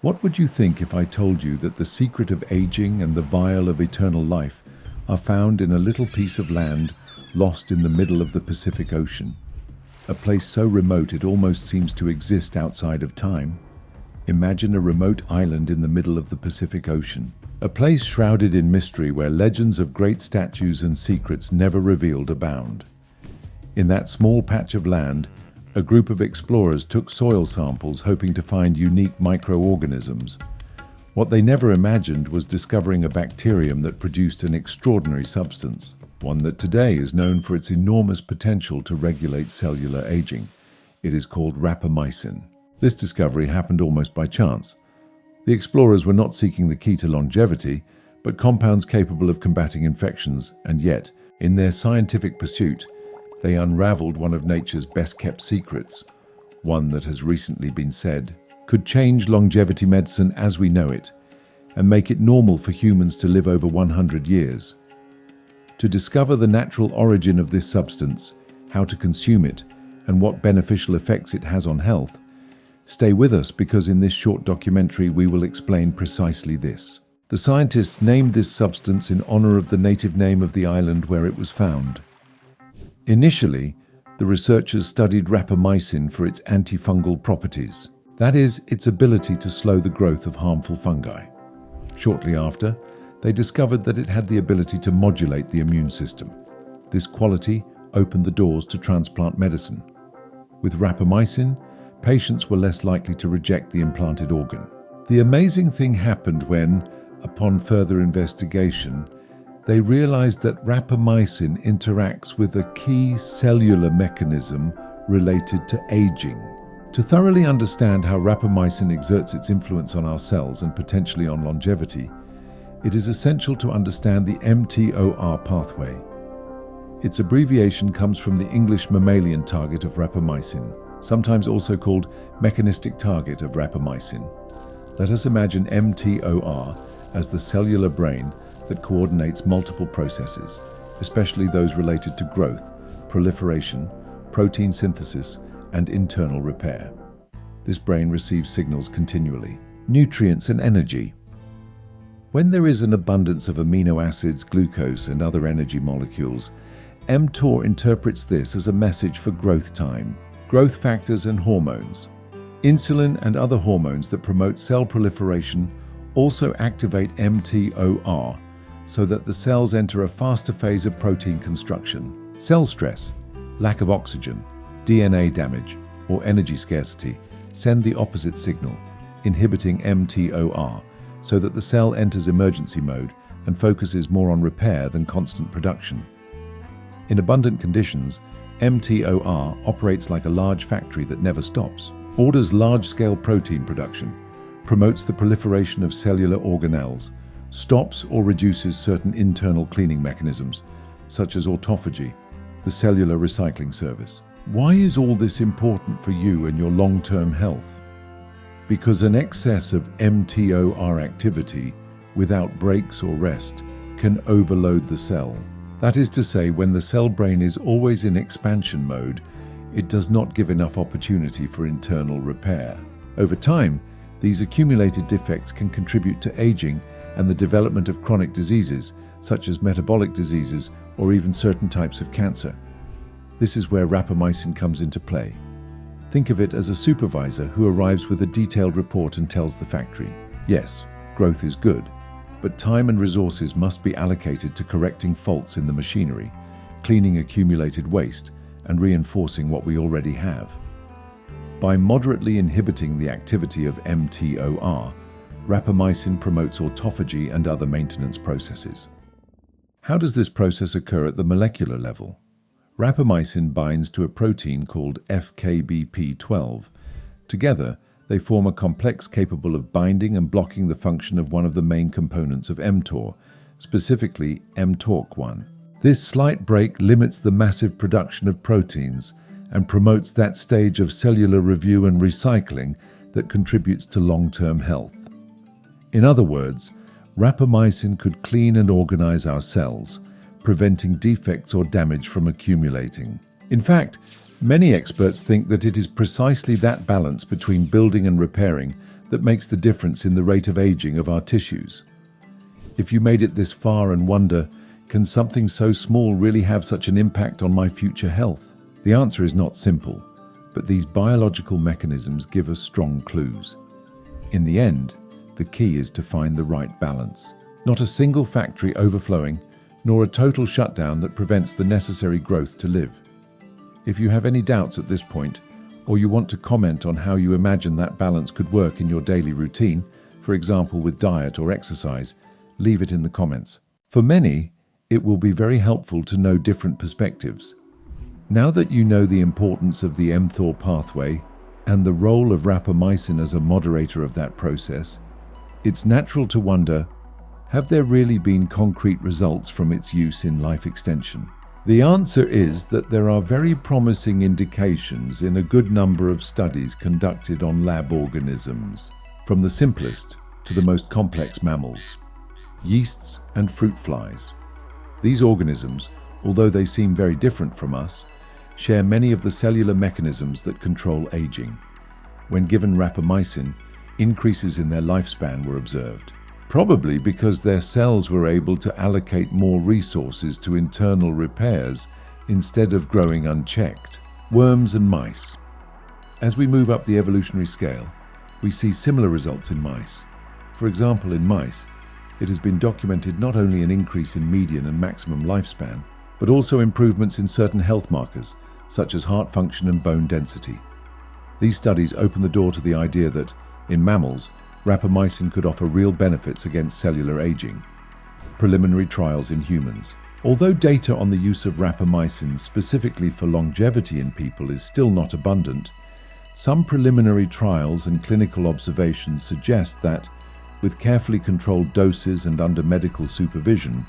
What would you think if I told you that the secret of aging and the vial of eternal life are found in a little piece of land lost in the middle of the Pacific Ocean? A place so remote it almost seems to exist outside of time. Imagine a remote island in the middle of the Pacific Ocean, a place shrouded in mystery where legends of great statues and secrets never revealed abound. In that small patch of land, a group of explorers took soil samples hoping to find unique microorganisms. What they never imagined was discovering a bacterium that produced an extraordinary substance, one that today is known for its enormous potential to regulate cellular aging. It is called rapamycin. This discovery happened almost by chance. The explorers were not seeking the key to longevity, but compounds capable of combating infections, and yet, in their scientific pursuit, they unraveled one of nature's best-kept secrets, one that has recently been said could change longevity medicine as we know it, and make it normal for humans to live over 100 years. To discover the natural origin of this substance, how to consume it, and what beneficial effects it has on health, stay with us because in this short documentary we will explain precisely this. The scientists named this substance in honor of the native name of the island where it was found. Initially, the researchers studied rapamycin for its antifungal properties, that is, its ability to slow the growth of harmful fungi. Shortly after, they discovered that it had the ability to modulate the immune system. This quality opened the doors to transplant medicine. With rapamycin, patients were less likely to reject the implanted organ. The amazing thing happened when, upon further investigation, they realized that rapamycin interacts with a key cellular mechanism related to aging. To thoroughly understand how rapamycin exerts its influence on our cells and potentially on longevity, it is essential to understand the mTOR pathway. Its abbreviation comes from the English mammalian target of rapamycin, sometimes also called mechanistic target of rapamycin. Let us imagine mTOR as the cellular brain that coordinates multiple processes, especially those related to growth, proliferation, protein synthesis, and internal repair. This brain receives signals continually. Nutrients and energy. When there is an abundance of amino acids, glucose, and other energy molecules, mTOR interprets this as a message for growth time, growth factors and hormones. Insulin and other hormones that promote cell proliferation also activate mTOR, so that the cells enter a faster phase of protein construction. Cell stress, lack of oxygen, DNA damage, or energy scarcity send the opposite signal, inhibiting mTOR, so that the cell enters emergency mode and focuses more on repair than constant production. In abundant conditions, mTOR operates like a large factory that never stops, orders large-scale protein production, promotes the proliferation of cellular organelles, stops or reduces certain internal cleaning mechanisms, such as autophagy, the cellular recycling service. Why is all this important for you and your long-term health? Because an excess of mTOR activity, without breaks or rest, can overload the cell. That is to say, when the cell brain is always in expansion mode, it does not give enough opportunity for internal repair. Over time, these accumulated defects can contribute to aging and the development of chronic diseases, such as metabolic diseases or even certain types of cancer. This is where rapamycin comes into play. Think of it as a supervisor who arrives with a detailed report and tells the factory, yes, growth is good, but time and resources must be allocated to correcting faults in the machinery, cleaning accumulated waste, and reinforcing what we already have. By moderately inhibiting the activity of mTOR, rapamycin promotes autophagy and other maintenance processes. How does this process occur at the molecular level? Rapamycin binds to a protein called FKBP12. Together, they form a complex capable of binding and blocking the function of one of the main components of mTOR, specifically mTORC1. This slight break limits the massive production of proteins and promotes that stage of cellular review and recycling that contributes to long-term health. In other words, rapamycin could clean and organize our cells, preventing defects or damage from accumulating. In fact, many experts think that it is precisely that balance between building and repairing that makes the difference in the rate of aging of our tissues. If you made it this far and wonder, can something so small really have such an impact on my future health? The answer is not simple, but these biological mechanisms give us strong clues. In the end, the key is to find the right balance. Not a single factory overflowing, nor a total shutdown that prevents the necessary growth to live. If you have any doubts at this point, or you want to comment on how you imagine that balance could work in your daily routine, for example with diet or exercise, leave it in the comments. For many, it will be very helpful to know different perspectives. Now that you know the importance of the mTOR pathway and the role of rapamycin as a moderator of that process, it's natural to wonder, have there really been concrete results from its use in life extension? The answer is that there are very promising indications in a good number of studies conducted on lab organisms, from the simplest to the most complex mammals, yeasts and fruit flies. These organisms, although they seem very different from us, share many of the cellular mechanisms that control aging. When given rapamycin, increases in their lifespan were observed, probably because their cells were able to allocate more resources to internal repairs instead of growing unchecked. Worms and mice. As we move up the evolutionary scale, we see similar results in mice. For example, in mice, it has been documented not only an increase in median and maximum lifespan, but also improvements in certain health markers, such as heart function and bone density. These studies open the door to the idea that, in mammals, rapamycin could offer real benefits against cellular aging. Preliminary trials in humans. Although data on the use of rapamycin specifically for longevity in people is still not abundant, some preliminary trials and clinical observations suggest that, with carefully controlled doses and under medical supervision,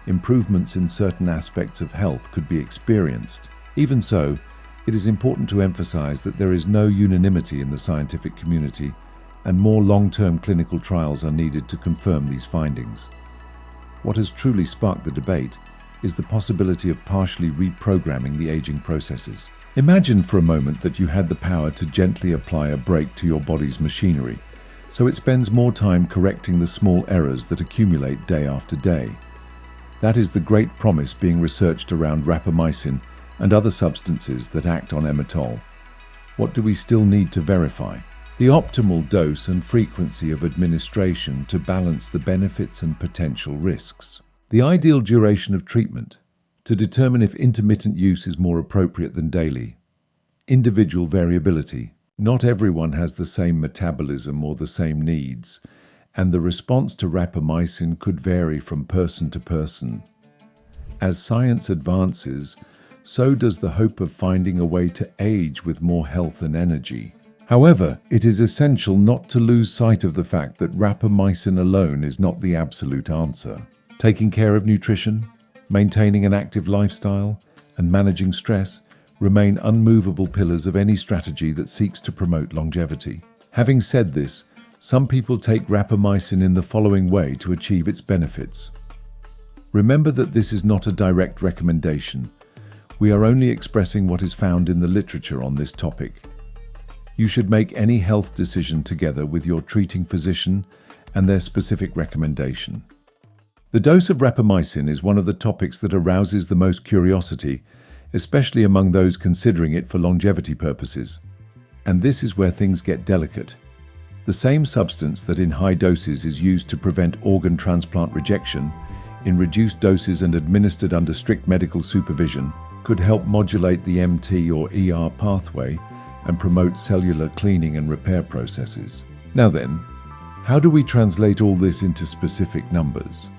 improvements in certain aspects of health could be experienced. Even so, it is important to emphasize that there is no unanimity in the scientific community, and more long-term clinical trials are needed to confirm these findings. What has truly sparked the debate is the possibility of partially reprogramming the aging processes. Imagine for a moment that you had the power to gently apply a brake to your body's machinery, so it spends more time correcting the small errors that accumulate day after day. That is the great promise being researched around rapamycin and other substances that act on mTOR. What do we still need to verify? The optimal dose and frequency of administration to balance the benefits and potential risks. The ideal duration of treatment, to determine if intermittent use is more appropriate than daily. Individual variability. Not everyone has the same metabolism or the same needs, and the response to rapamycin could vary from person to person. As science advances, so does the hope of finding a way to age with more health and energy. However, it is essential not to lose sight of the fact that rapamycin alone is not the absolute answer. Taking care of nutrition, maintaining an active lifestyle, and managing stress remain unmovable pillars of any strategy that seeks to promote longevity. Having said this, some people take rapamycin in the following way to achieve its benefits. Remember that this is not a direct recommendation. We are only expressing what is found in the literature on this topic. You should make any health decision together with your treating physician and their specific recommendation. The dose of rapamycin is one of the topics that arouses the most curiosity, especially among those considering it for longevity purposes. And this is where things get delicate. The same substance that in high doses is used to prevent organ transplant rejection, in reduced doses and administered under strict medical supervision, could help modulate the MT or ER pathway and promote cellular cleaning and repair processes. Now then, how do we translate all this into specific numbers?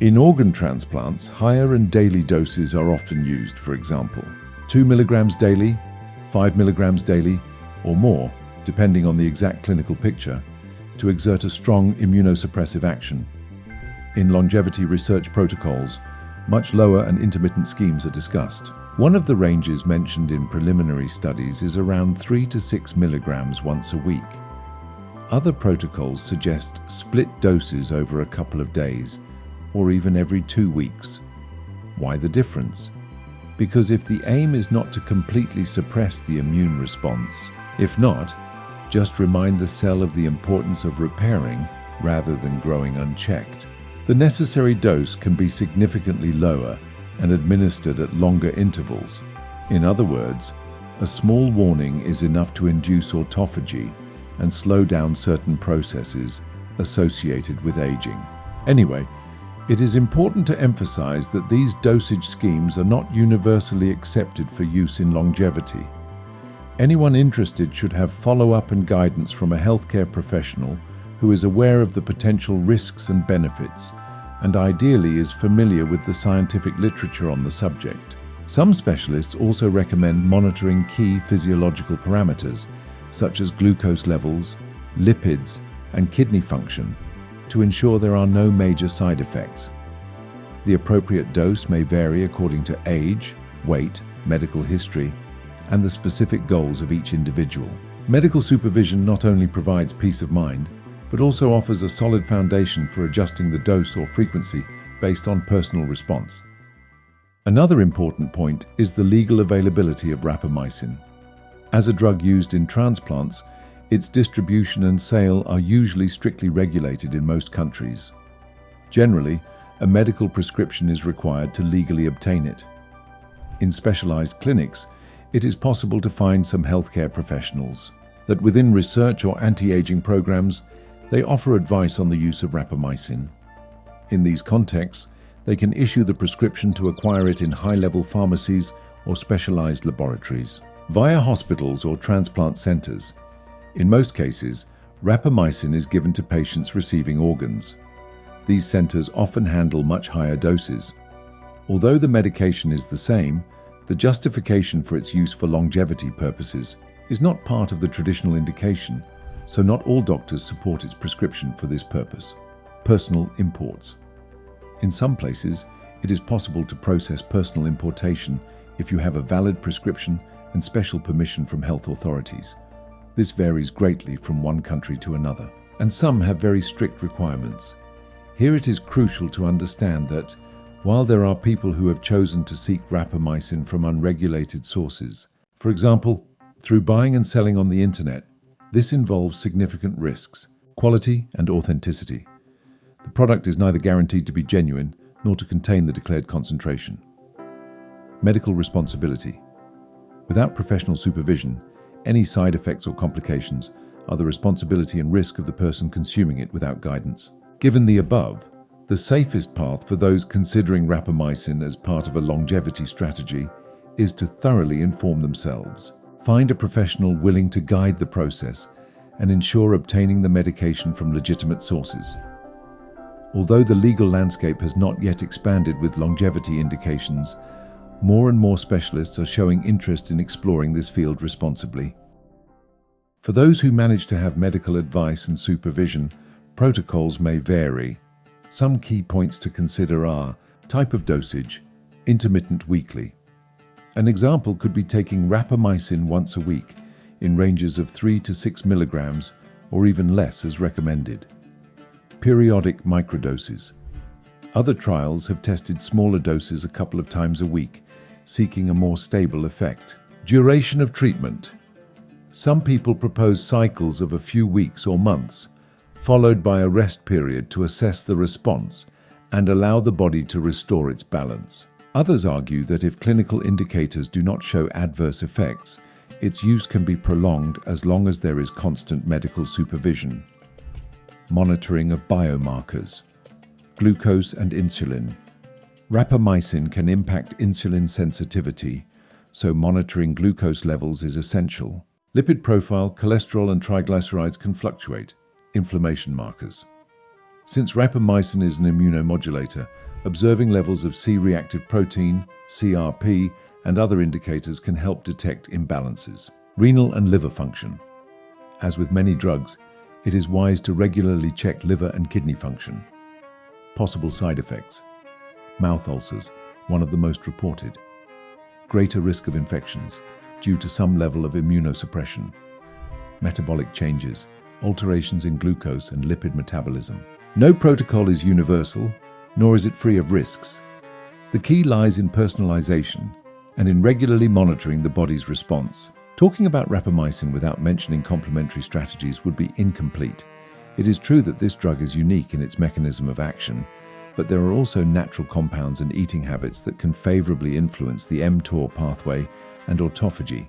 In organ transplants, higher and daily doses are often used, for example, 2 milligrams daily, 5 milligrams daily, or more, depending on the exact clinical picture, to exert a strong immunosuppressive action. In longevity research protocols, much lower and intermittent schemes are discussed. One of the ranges mentioned in preliminary studies is around 3 to 6 milligrams once a week. Other protocols suggest split doses over a couple of days, or even every 2 weeks. Why the difference? Because if the aim is not to completely suppress the immune response, if not, just remind the cell of the importance of repairing rather than growing unchecked. The necessary dose can be significantly lower and administered at longer intervals. In other words, a small warning is enough to induce autophagy and slow down certain processes associated with aging. Anyway, it is important to emphasize that these dosage schemes are not universally accepted for use in longevity. Anyone interested should have follow-up and guidance from a healthcare professional who is aware of the potential risks and benefits, and ideally is familiar with the scientific literature on the subject. Some specialists also recommend monitoring key physiological parameters, such as glucose levels, lipids, and kidney function, to ensure there are no major side effects. The appropriate dose may vary according to age, weight, medical history, and the specific goals of each individual. Medical supervision not only provides peace of mind, but also offers a solid foundation for adjusting the dose or frequency based on personal response. Another important point is the legal availability of rapamycin. As a drug used in transplants, its distribution and sale are usually strictly regulated in most countries. Generally, a medical prescription is required to legally obtain it. In specialized clinics, it is possible to find some healthcare professionals that within research or anti-aging programs, they offer advice on the use of rapamycin. In these contexts, they can issue the prescription to acquire it in high-level pharmacies or specialized laboratories. Via hospitals or transplant centers, in most cases, rapamycin is given to patients receiving organs. These centers often handle much higher doses. Although the medication is the same, the justification for its use for longevity purposes is not part of the traditional indication, so not all doctors support its prescription for this purpose. Personal imports. In some places, it is possible to process personal importation if you have a valid prescription and special permission from health authorities. This varies greatly from one country to another, and some have very strict requirements. Here it is crucial to understand that, while there are people who have chosen to seek rapamycin from unregulated sources, for example, through buying and selling on the internet, this involves significant risks, quality and authenticity. The product is neither guaranteed to be genuine nor to contain the declared concentration. Medical responsibility. Without professional supervision, any side effects or complications are the responsibility and risk of the person consuming it without guidance. Given the above, the safest path for those considering rapamycin as part of a longevity strategy is to thoroughly inform themselves. Find a professional willing to guide the process and ensure obtaining the medication from legitimate sources. Although the legal landscape has not yet expanded with longevity indications, more and more specialists are showing interest in exploring this field responsibly. For those who manage to have medical advice and supervision, protocols may vary. Some key points to consider are type of dosage, intermittent weekly. An example could be taking rapamycin once a week in ranges of 3 to 6 milligrams or even less as recommended. Periodic microdoses. Other trials have tested smaller doses a couple of times a week, seeking a more stable effect. Duration of treatment. Some people propose cycles of a few weeks or months, followed by a rest period to assess the response and allow the body to restore its balance. Others argue that if clinical indicators do not show adverse effects, its use can be prolonged as long as there is constant medical supervision. Monitoring of biomarkers. Glucose and insulin. Rapamycin can impact insulin sensitivity, so monitoring glucose levels is essential. Lipid profile, cholesterol and triglycerides can fluctuate. Inflammation markers. Since rapamycin is an immunomodulator, observing levels of C-reactive protein, CRP, and other indicators can help detect imbalances. Renal and liver function. As with many drugs, it is wise to regularly check liver and kidney function. Possible side effects. Mouth ulcers, one of the most reported. Greater risk of infections due to some level of immunosuppression. Metabolic changes, alterations in glucose and lipid metabolism. No protocol is universal, nor is it free of risks. The key lies in personalization and in regularly monitoring the body's response. Talking about rapamycin without mentioning complementary strategies would be incomplete. It is true that this drug is unique in its mechanism of action, but there are also natural compounds and eating habits that can favorably influence the mTOR pathway and autophagy,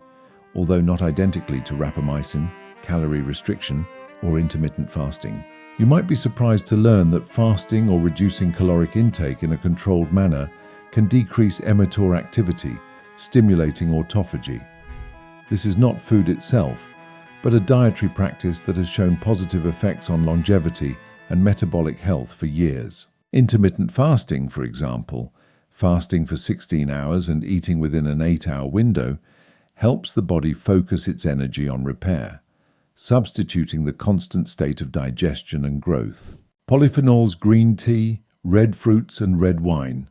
although not identically to rapamycin, calorie restriction, or intermittent fasting. You might be surprised to learn that fasting or reducing caloric intake in a controlled manner can decrease mTOR activity, stimulating autophagy. This is not food itself, but a dietary practice that has shown positive effects on longevity and metabolic health for years. Intermittent fasting, for example, fasting for 16 hours and eating within an 8-hour window, helps the body focus its energy on repair, substituting the constant state of digestion and growth. Polyphenols, green tea, red fruits and red wine.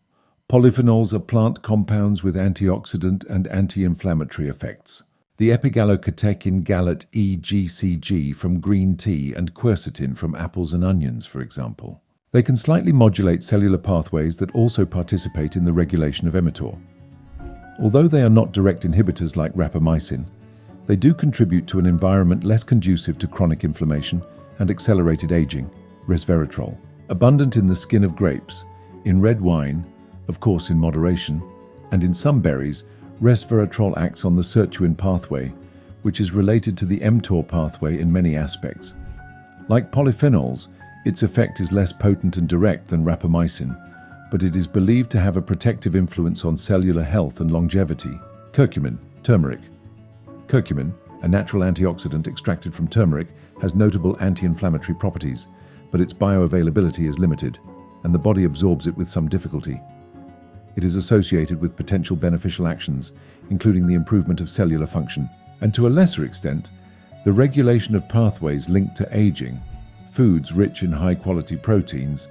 Polyphenols are plant compounds with antioxidant and anti-inflammatory effects. The epigallocatechin gallate EGCG from green tea and quercetin from apples and onions, for example. They can slightly modulate cellular pathways that also participate in the regulation of mTOR. Although they are not direct inhibitors like rapamycin, they do contribute to an environment less conducive to chronic inflammation and accelerated aging, resveratrol. Abundant in the skin of grapes, in red wine, of course in moderation, and in some berries, resveratrol acts on the sirtuin pathway, which is related to the mTOR pathway in many aspects. Like polyphenols, its effect is less potent and direct than rapamycin, but it is believed to have a protective influence on cellular health and longevity. Curcumin, turmeric. Curcumin, a natural antioxidant extracted from turmeric, has notable anti-inflammatory properties, but its bioavailability is limited, and the body absorbs it with some difficulty. It is associated with potential beneficial actions, including the improvement of cellular function, and to a lesser extent, the regulation of pathways linked to aging, foods rich in high-quality proteins,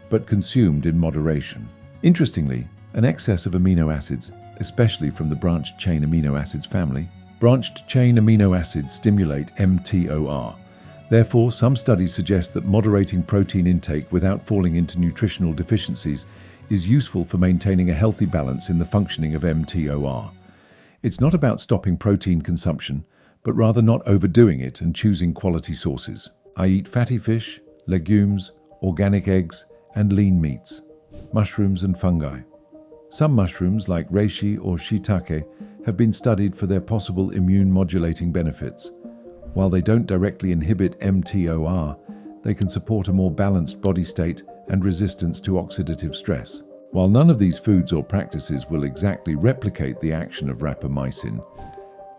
but consumed in moderation. Interestingly, an excess of amino acids, especially from the branched-chain amino acids family, branched-chain amino acids stimulate mTOR. Therefore, some studies suggest that moderating protein intake without falling into nutritional deficiencies is useful for maintaining a healthy balance in the functioning of mTOR. It's not about stopping protein consumption, but rather not overdoing it and choosing quality sources. I eat fatty fish, legumes, organic eggs, and lean meats, mushrooms and fungi. Some mushrooms, like reishi or shiitake, have been studied for their possible immune-modulating benefits. While they don't directly inhibit mTOR, they can support a more balanced body state and resistance to oxidative stress. While none of these foods or practices will exactly replicate the action of rapamycin,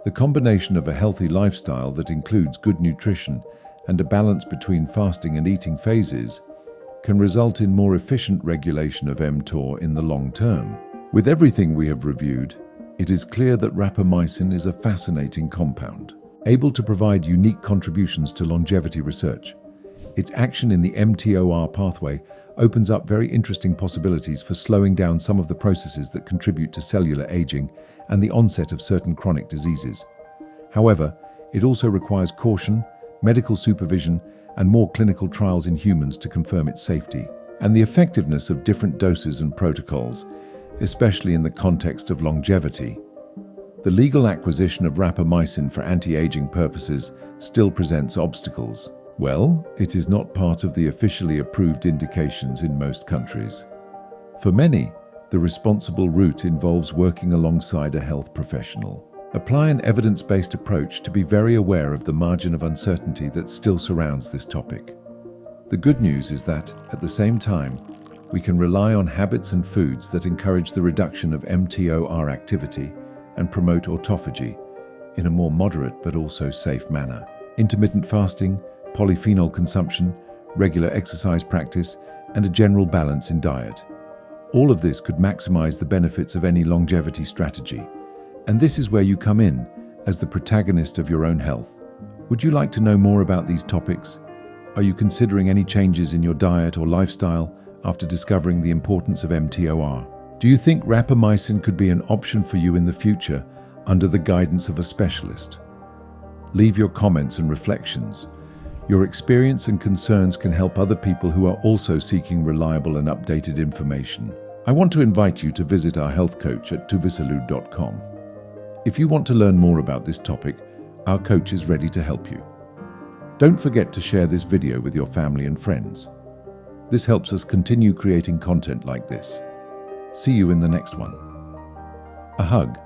the combination of a healthy lifestyle that includes good nutrition and a balance between fasting and eating phases can result in more efficient regulation of mTOR in the long term. With everything we have reviewed, it is clear that rapamycin is a fascinating compound, able to provide unique contributions to longevity research. Its action in the mTOR pathway opens up very interesting possibilities for slowing down some of the processes that contribute to cellular aging and the onset of certain chronic diseases. However, it also requires caution, medical supervision, and more clinical trials in humans to confirm its safety and the effectiveness of different doses and protocols, especially in the context of longevity. The legal acquisition of rapamycin for anti-aging purposes still presents obstacles. Well, it is not part of the officially approved indications in most countries. For many, the responsible route involves working alongside a health professional. Apply an evidence-based approach to be very aware of the margin of uncertainty that still surrounds this topic. The good news is that, at the same time, we can rely on habits and foods that encourage the reduction of mTOR activity and promote autophagy in a more moderate but also safe manner. Intermittent fasting, polyphenol consumption, regular exercise practice, and a general balance in diet. All of this could maximize the benefits of any longevity strategy. And this is where you come in, as the protagonist of your own health. Would you like to know more about these topics? Are you considering any changes in your diet or lifestyle after discovering the importance of mTOR? Do you think rapamycin could be an option for you in the future under the guidance of a specialist? Leave your comments and reflections. Your experience and concerns can help other people who are also seeking reliable and updated information. I want to invite you to visit our health coach at tuvisalud.com. If you want to learn more about this topic, our coach is ready to help you. Don't forget to share this video with your family and friends. This helps us continue creating content like this. See you in the next one. A hug.